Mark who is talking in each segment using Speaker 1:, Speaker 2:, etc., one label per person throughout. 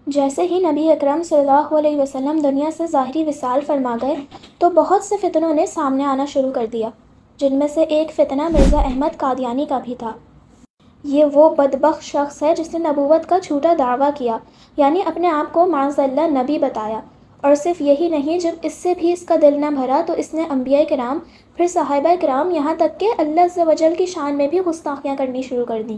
Speaker 1: جیسے ہی نبی اکرم صلی اللہ علیہ وسلم دنیا سے ظاہری وصال فرما گئے تو بہت سے فتنوں نے سامنے آنا شروع کر دیا، جن میں سے ایک فتنہ مرزا احمد قادیانی کا بھی تھا۔ یہ وہ بدبخت شخص ہے جس نے نبوت کا جھوٹا دعویٰ کیا، یعنی اپنے آپ کو معاذ اللہ نبی بتایا، اور صرف یہی نہیں، جب اس سے بھی اس کا دل نہ بھرا تو اس نے انبیاء کرام، پھر صحابہ کرام، یہاں تک کہ اللہ عز و جل کی شان میں بھی گستاخیاں کرنی شروع کر دیں۔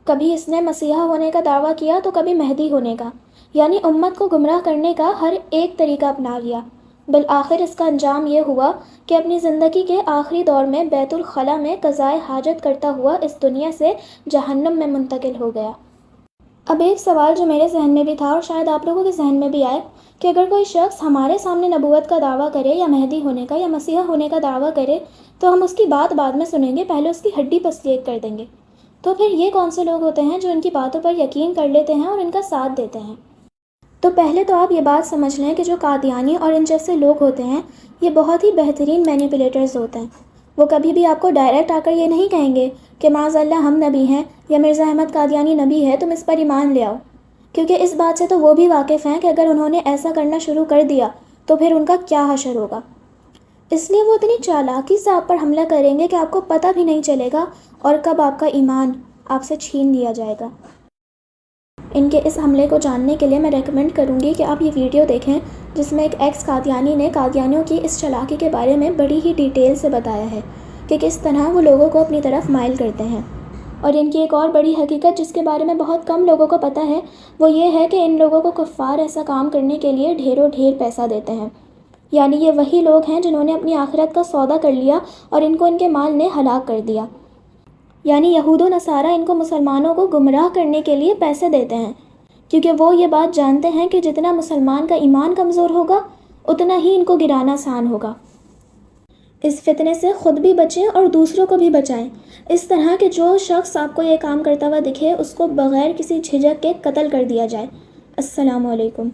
Speaker 1: کبھی اس نے مسیحا ہونے کا دعویٰ کیا تو کبھی مہدی ہونے کا، یعنی امت کو گمراہ کرنے کا ہر ایک طریقہ اپنا لیا۔ بالآخر اس کا انجام یہ ہوا کہ اپنی زندگی کے آخری دور میں بیت الخلاء میں قضائے حاجت کرتا ہوا اس دنیا سے جہنم میں منتقل ہو گیا۔ اب ایک سوال جو میرے ذہن میں بھی تھا اور شاید آپ لوگوں کے ذہن میں بھی آئے کہ اگر کوئی شخص ہمارے سامنے نبوت کا دعویٰ کرے یا مہدی ہونے کا یا مسیحا ہونے کا دعویٰ کرے تو ہم اس کی بات بعد میں سنیں گے، پہلے اس کی ہڈی تصدیق کر دیں گے۔ تو پھر یہ کون سے لوگ ہوتے ہیں جو ان کی باتوں پر یقین کر لیتے ہیں اور ان کا ساتھ دیتے ہیں؟ تو پہلے تو آپ یہ بات سمجھ لیں کہ جو قادیانی اور ان جیسے لوگ ہوتے ہیں یہ بہت ہی بہترین مینیپولیٹرز ہوتے ہیں۔ وہ کبھی بھی آپ کو ڈائریکٹ آ کر یہ نہیں کہیں گے کہ معاذ اللہ ہم نبی ہیں یا مرزا احمد قادیانی نبی ہے، تم اس پر ایمان لے آؤ، کیونکہ اس بات سے تو وہ بھی واقف ہیں کہ اگر انہوں نے ایسا کرنا شروع کر دیا تو پھر ان کا کیا حشر ہوگا۔ اس لیے وہ اتنی چالاکی سے آپ پر حملہ کریں گے کہ آپ کو پتہ بھی نہیں چلے گا اور کب آپ کا ایمان آپ سے چھین لیا جائے گا۔ ان کے اس حملے کو جاننے کے لیے میں ریکمینڈ کروں گی کہ آپ یہ ویڈیو دیکھیں جس میں ایک ایکس قادیانی نے قادیانیوں کی اس چالاکی کے بارے میں بڑی ہی ڈیٹیل سے بتایا ہے کہ کس طرح وہ لوگوں کو اپنی طرف مائل کرتے ہیں۔ اور ان کی ایک اور بڑی حقیقت جس کے بارے میں بہت کم لوگوں کو پتہ ہے وہ یہ ہے کہ ان لوگوں کو کفار ایسا کام کرنے کے لیے ڈھیروں ڈھیر پیسہ دیتے ہیں، یعنی یہ وہی لوگ ہیں جنہوں نے اپنی آخرت کا سودا کر لیا اور ان کو ان کے مال نے ہلاک کر دیا، یعنی یہود و نصارہ ان کو مسلمانوں کو گمراہ کرنے کے لیے پیسے دیتے ہیں، کیونکہ وہ یہ بات جانتے ہیں کہ جتنا مسلمان کا ایمان کمزور ہوگا اتنا ہی ان کو گرانا آسان ہوگا۔ اس فتنے سے خود بھی بچیں اور دوسروں کو بھی بچائیں، اس طرح کہ جو شخص آپ کو یہ کام کرتا ہوا دکھے اس کو بغیر کسی جھجک کے قتل کر دیا جائے۔ السلام علیکم۔